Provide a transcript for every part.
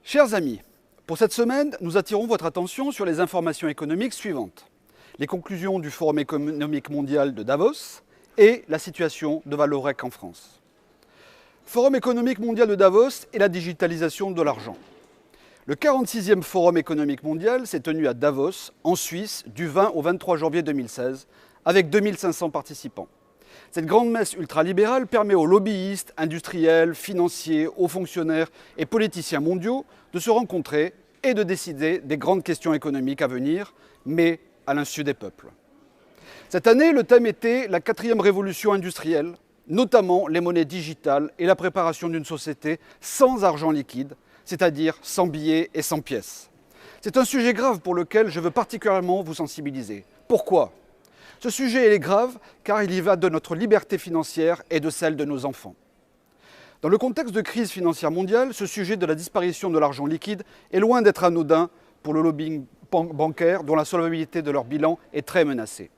Chers amis, pour cette semaine, nous attirons votre attention sur les informations économiques suivantes. Les conclusions du Forum économique mondial de Davos et la situation de Vallourec en France. Forum économique mondial de Davos et la digitalisation de l'argent. Le 46e Forum économique mondial s'est tenu à Davos, en Suisse, du 20 au 23 janvier 2016, avec 2500 participants. Cette grande messe ultralibérale permet aux lobbyistes, industriels, financiers, hauts fonctionnaires et politiciens mondiaux de se rencontrer et de décider des grandes questions économiques à venir, mais à l'insu des peuples. Cette année, le thème était la 4e révolution industrielle, notamment les monnaies digitales et la préparation d'une société sans argent liquide, c'est-à-dire sans billets et sans pièces. C'est un sujet grave pour lequel je veux particulièrement vous sensibiliser. Pourquoi ? Ce sujet est grave car il y va de notre liberté financière et de celle de nos enfants. Dans le contexte de crise financière mondiale, ce sujet de la disparition de l'argent liquide est loin d'être anodin pour le lobbying bancaire dont la solvabilité de leur bilan est très menacée.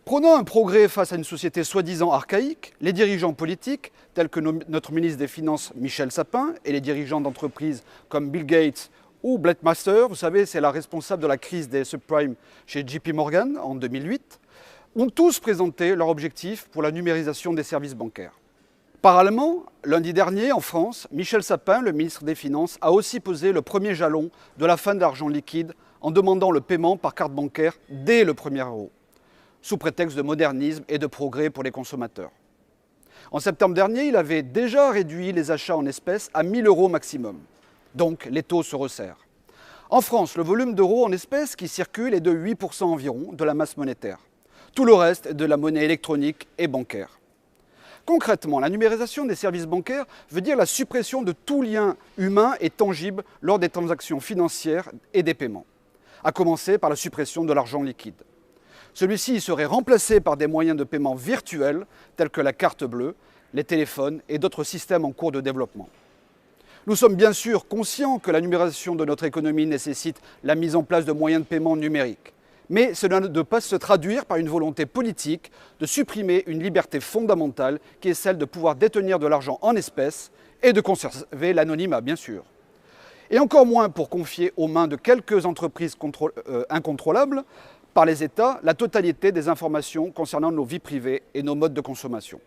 Prônant un progrès face à une société soi-disant archaïque, les dirigeants politiques, tels que notre ministre des Finances Michel Sapin et les dirigeants d'entreprises comme Bill Gates ou Blake Master, vous savez, c'est la responsable de la crise des subprimes chez JP Morgan en 2008, ont tous présenté leur objectif pour la numérisation des services bancaires. Parallèlement, lundi dernier, en France, Michel Sapin, le ministre des Finances, a aussi posé le premier jalon de la fin de l'argent liquide en demandant le paiement par carte bancaire dès le 1er euro, sous prétexte de modernisme et de progrès pour les consommateurs. En septembre dernier, il avait déjà réduit les achats en espèces à 1 000 € maximum. Donc, les taux se resserrent. En France, le volume d'euros en espèces qui circule est de 8% environ de la masse monétaire. Tout le reste est de la monnaie électronique et bancaire. Concrètement, la numérisation des services bancaires veut dire la suppression de tout lien humain et tangible lors des transactions financières et des paiements, à commencer par la suppression de l'argent liquide. Celui-ci serait remplacé par des moyens de paiement virtuels tels que la carte bleue, les téléphones et d'autres systèmes en cours de développement. Nous sommes bien sûr conscients que la numérisation de notre économie nécessite la mise en place de moyens de paiement numériques. Mais cela ne doit pas se traduire par une volonté politique de supprimer une liberté fondamentale qui est celle de pouvoir détenir de l'argent en espèces et de conserver l'anonymat, bien sûr. Et encore moins pour confier aux mains de quelques entreprises incontrôlables par les États la totalité des informations concernant nos vies privées et nos modes de consommation.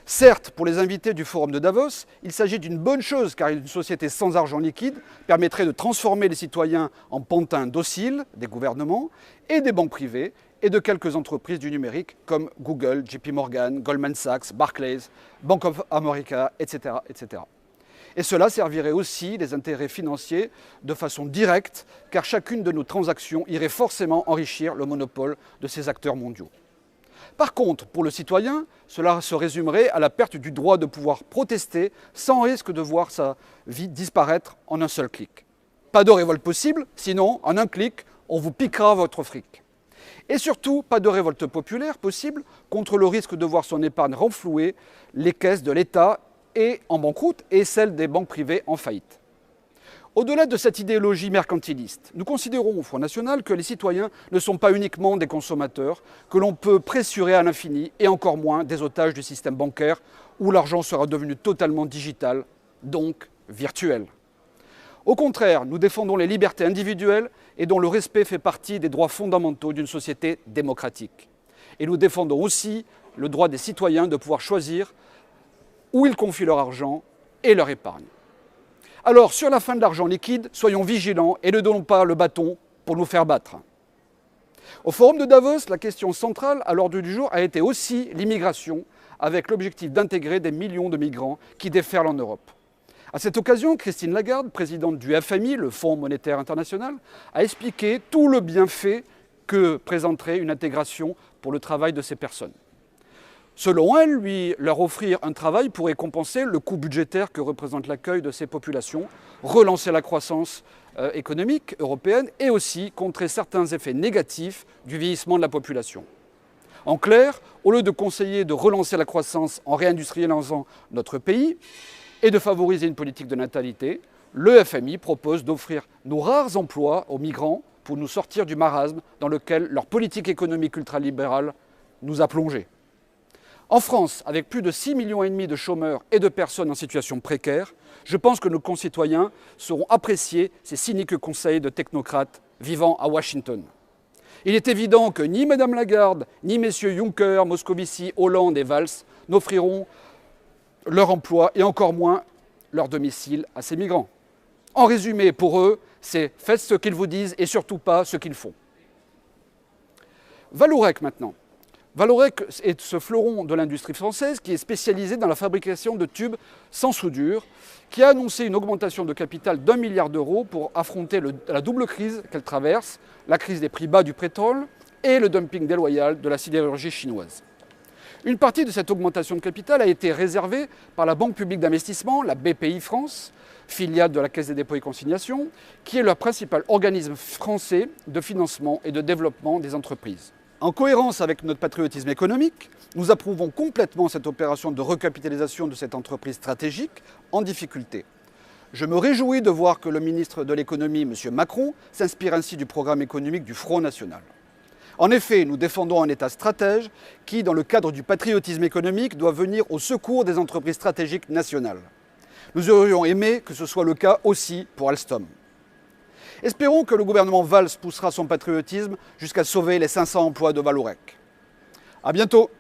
Certes, pour les invités du Forum de Davos, il s'agit d'une bonne chose car une société sans argent liquide permettrait de transformer les citoyens en pantins dociles des gouvernements et des banques privées et de quelques entreprises du numérique comme Google, JP Morgan, Goldman Sachs, Barclays, Bank of America, etc., etc. Et cela servirait aussi les intérêts financiers de façon directe car chacune de nos transactions irait forcément enrichir le monopole de ces acteurs mondiaux. Par contre, pour le citoyen, cela se résumerait à la perte du droit de pouvoir protester sans risque de voir sa vie disparaître en un seul clic. Pas de révolte possible, sinon, en un clic, on vous piquera votre fric. Et surtout, pas de révolte populaire possible contre le risque de voir son épargne renflouer les caisses de l'État et en banqueroute et celles des banques privées en faillite. Au-delà de cette idéologie mercantiliste, nous considérons au Front National que les citoyens ne sont pas uniquement des consommateurs que l'on peut pressurer à l'infini et encore moins des otages du système bancaire où l'argent sera devenu totalement digital, donc virtuel. Au contraire, nous défendons les libertés individuelles et dont le respect fait partie des droits fondamentaux d'une société démocratique. Et nous défendons aussi le droit des citoyens de pouvoir choisir où ils confient leur argent et leur épargne. Alors, sur la fin de l'argent liquide, soyons vigilants et ne donnons pas le bâton pour nous faire battre. Au Forum de Davos, la question centrale à l'ordre du jour a été aussi l'immigration, avec l'objectif d'intégrer des millions de migrants qui déferlent en Europe. À cette occasion, Christine Lagarde, présidente du FMI, le Fonds monétaire international, a expliqué tout le bienfait que présenterait une intégration pour le travail de ces personnes. Selon elle, leur offrir un travail pourrait compenser le coût budgétaire que représente l'accueil de ces populations, relancer la croissance économique européenne et aussi contrer certains effets négatifs du vieillissement de la population. En clair, au lieu de conseiller de relancer la croissance en réindustrialisant notre pays et de favoriser une politique de natalité, le FMI propose d'offrir nos rares emplois aux migrants pour nous sortir du marasme dans lequel leur politique économique ultralibérale nous a plongés. En France, avec plus de 6,5 millions de chômeurs et de personnes en situation précaire, Je pense que nos concitoyens sauront apprécier ces cyniques conseils de technocrates vivant à Washington. Il est évident que ni Mme Lagarde, ni messieurs Juncker, Moscovici, Hollande et Valls n'offriront leur emploi et encore moins leur domicile à ces migrants. En résumé, pour eux, c'est faites ce qu'ils vous disent et surtout pas ce qu'ils font. Vallourec maintenant. Vallourec est ce fleuron de l'industrie française qui est spécialisé dans la fabrication de tubes sans soudure, qui a annoncé une augmentation de capital d'1 milliard d'euros pour affronter la double crise qu'elle traverse, la crise des prix bas du pétrole et le dumping déloyal de la sidérurgie chinoise. Une partie de cette augmentation de capital a été réservée par la Banque publique d'investissement, la BPI France, filiale de la Caisse des dépôts et consignations, qui est le principal organisme français de financement et de développement des entreprises. En cohérence avec notre patriotisme économique, nous approuvons complètement cette opération de recapitalisation de cette entreprise stratégique en difficulté. Je me réjouis de voir que le ministre de l'économie, M. Macron, s'inspire ainsi du programme économique du Front National. En effet, nous défendons un État stratège qui, dans le cadre du patriotisme économique, doit venir au secours des entreprises stratégiques nationales. Nous aurions aimé que ce soit le cas aussi pour Alstom. Espérons que le gouvernement Valls poussera son patriotisme jusqu'à sauver les 500 emplois de Vallourec. À bientôt!